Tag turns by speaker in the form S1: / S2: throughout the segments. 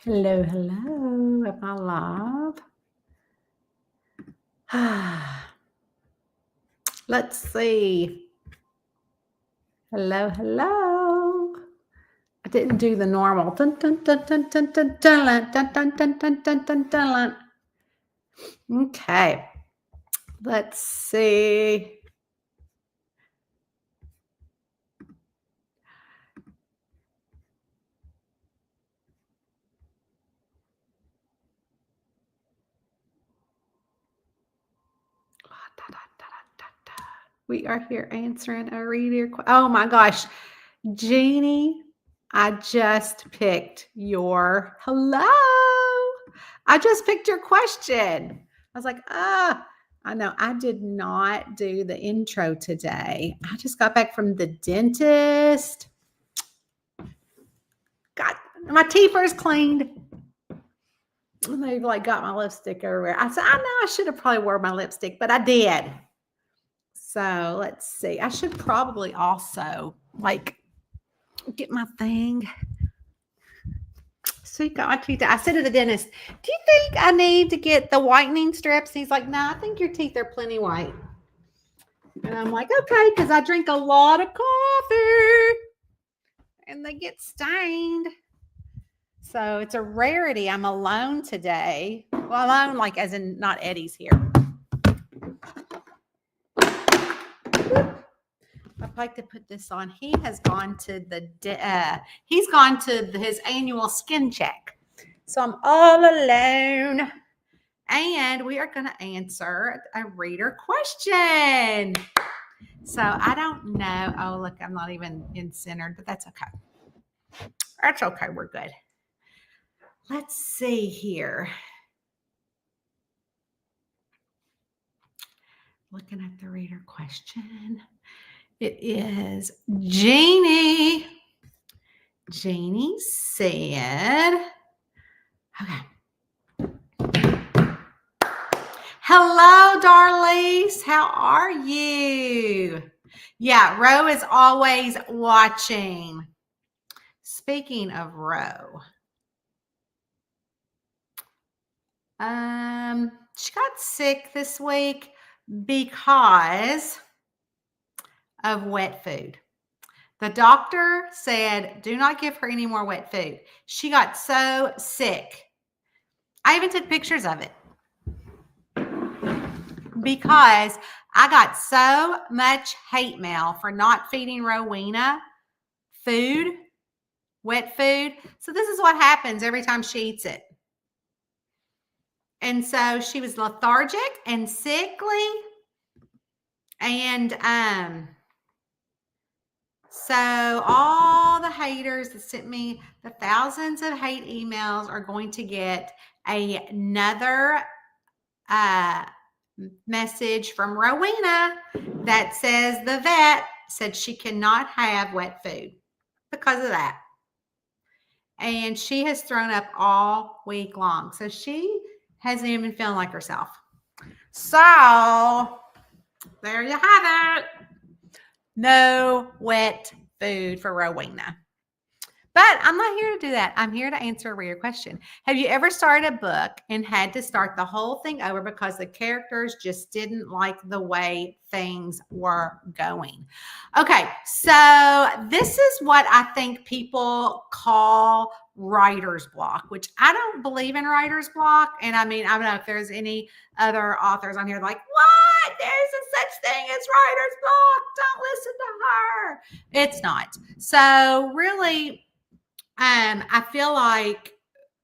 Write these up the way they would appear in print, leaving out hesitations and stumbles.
S1: Hello, hello. Am I live? Let's see. Hello, hello. I didn't do the normal. Dun, dun, dun, dun, dun, dun, dun, dun, dun, dun, dun, dun, dun, dun. Okay. Let's see. We are here answering a reader. Oh my gosh. Jeannie, I just picked your hello. I just picked your question. I was like, I know I did not do the intro today. I just got back from the dentist. Got my teeth are cleaned. And they've like got my lipstick everywhere. I said, I know I should have probably wore my lipstick, but I did. So let's see. I should probably also like get my thing. So you got my teeth. I said to the dentist, do you think I need to get the whitening strips? He's like, no, I think your teeth are plenty white. And I'm like, okay, because I drink a lot of coffee and they get stained. So it's a rarity. I'm alone today. Well, alone, like as in not Eddie's here. I'd like to put this on. He has gone to his annual skin check. So I'm all alone. And we are going to answer a reader question. So I don't know. Oh, look, I'm not even in centered, but that's okay. That's okay. We're good. Let's see here. Looking at the reader question. It is Jeannie. Jeannie said, okay. Hello, darlings. How are you? Yeah, Ro is always watching. Speaking of Ro, she got sick this week because of wet food. The doctor said, do not give her any more wet food. She got so sick. I even took pictures of it because I got so much hate mail for not feeding Rowena food, wet food. So this is what happens every time she eats it. And so she was lethargic and sickly. And so all the haters that sent me the thousands of hate emails are going to get another message from Rowena that says the vet said she cannot have wet food because of that. And she has thrown up all week long. So she hasn't even feeling like herself. So there you have it. No wet food for Rowena. But I'm not here to do that. I'm here to answer a reader question. Have you ever started a book and had to start the whole thing over because the characters just didn't like the way things were going? Okay, so this is what I think people call writer's block, which I don't believe in writer's block. And I mean, I don't know if there's any other authors on here like, what? There's a such thing as writer's block. Don't listen to her. It's not. So really, I feel like,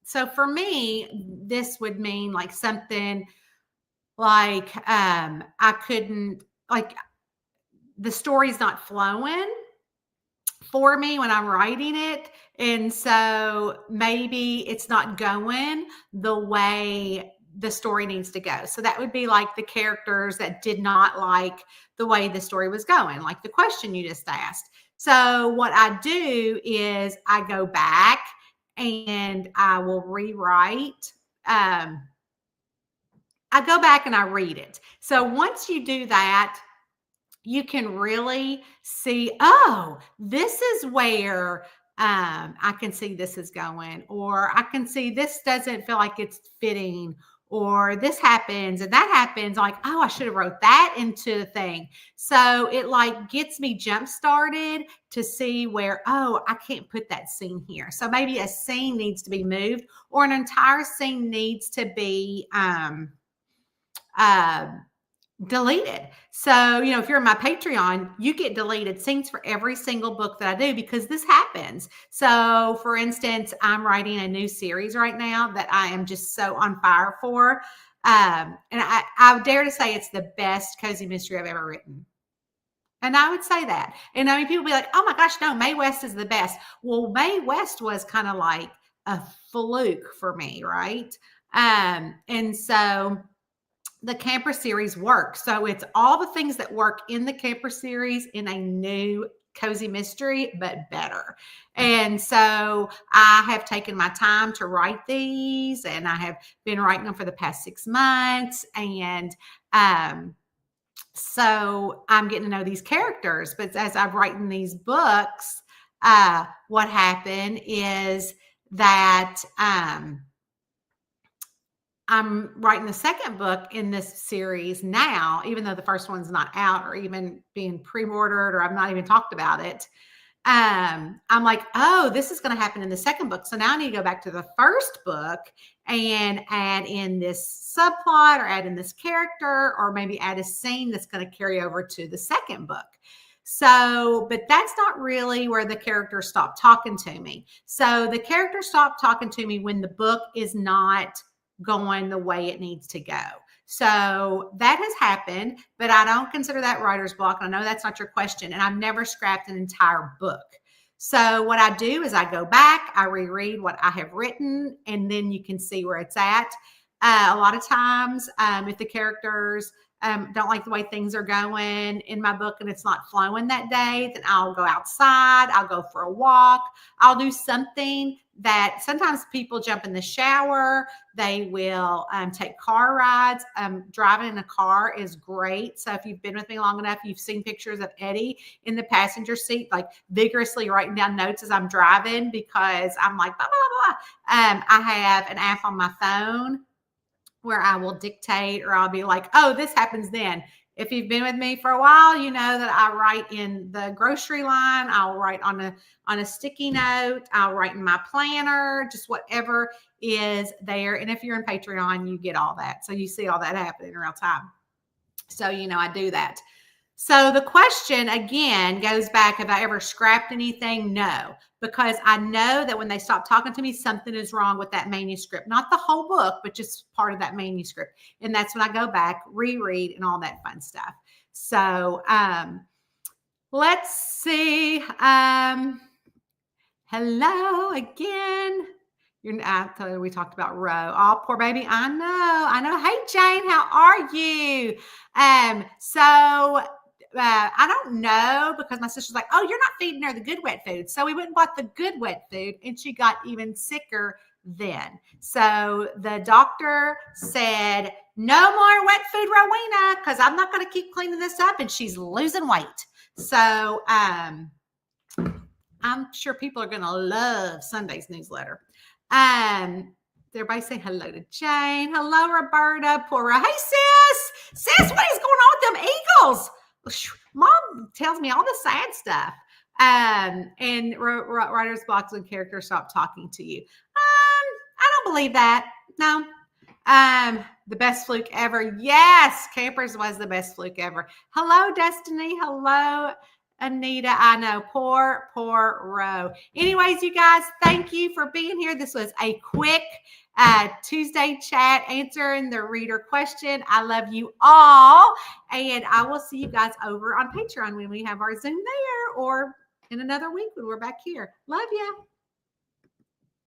S1: so for me, this would mean like something like I couldn't, like the story's not flowing for me when I'm writing it. And so maybe it's not going the way the story needs to go. So that would be like the characters that did not like the way the story was going, like the question you just asked. So what I do is I go back and I will rewrite. I go back and I read it. So once you do that, you can really see, oh, this is where I can see this is going, or I can see this doesn't feel like it's fitting, or this happens and that happens. Like, oh, I should have wrote that into the thing. So it like gets me jump started to see where, oh, I can't put that scene here. So maybe a scene needs to be moved, or an entire scene needs to be uh, deleted. So, if you're in my Patreon, you get deleted scenes for every single book that I do because this happens. So, for instance, I'm writing a new series right now that I am just so on fire for. And I dare to say it's the best cozy mystery I've ever written. And I would say that. And I mean, people be like, oh my gosh, no, Mae West is the best. Well, Mae West was kind of like a fluke for me, right? And so the Camper series works. So it's all the things that work in the Camper series in a new cozy mystery, but better. And so I have taken my time to write these, and I have been writing them for the past 6 months. And so I'm getting to know these characters. But as I've written these books, what happened is that I'm writing the second book in this series now, even though the first one's not out or even being pre-ordered, or I've not even talked about it. I'm like, oh, this is going to happen in the second book. So now I need to go back to the first book and add in this subplot, or add in this character, or maybe add a scene that's going to carry over to the second book. So, but that's not really where the characters stop talking to me. So the characters stop talking to me when the book is not going the way it needs to go. So that has happened, but I don't consider that writer's block. I know that's not your question, and I've never scrapped an entire book. So what I do is I go back, I reread what I have written, and then you can see where it's at. A lot of times, if the characters don't like the way things are going in my book and it's not flowing that day, then I'll go outside, I'll go for a walk, I'll do something that sometimes people jump in the shower, they will take car rides. Driving in a car is great. So if you've been with me long enough, you've seen pictures of Eddie in the passenger seat, like vigorously writing down notes as I'm driving, because I'm like, blah, blah, blah. I have an app on my phone where I will dictate, or I'll be like, oh, this happens then. If you've been with me for a while, you know that I write in the grocery line. I'll write on a sticky note. I'll write in my planner, just whatever is there. And if you're in Patreon, you get all that. So you see all that happen in real time. So, I do that. So the question again goes back, have I ever scrapped anything? No, because I know that when they stop talking to me, something is wrong with that manuscript, not the whole book, but just part of that manuscript. And that's when I go back, reread, and all that fun stuff. So let's see. Hello again. We talked about Roe. Oh, poor baby. I know. Hey, Jane, how are you? I don't know, because my sister's like, oh, you're not feeding her the good wet food. So we went and bought the good wet food, and she got even sicker then. So the doctor said, no more wet food, Rowena, because I'm not going to keep cleaning this up, and she's losing weight. So I'm sure people are going to love Sunday's newsletter. Everybody say hello to Jane. Hello, Roberta. Poor Hey, sis, what is going on with them Eagles? Mom tells me all the sad stuff. And writer's blocks when characters stop talking to you. I don't believe that. No. The best fluke ever. Yes, Campers was the best fluke ever. Hello, Destiny. Hello, Anita. I know. Poor Ro. Anyways, you guys, thank you for being here. This was a quick Tuesday chat answering the reader question. I love you all, and I will see you guys over on Patreon when we have our Zoom there, or in another week when we're back here. Love you.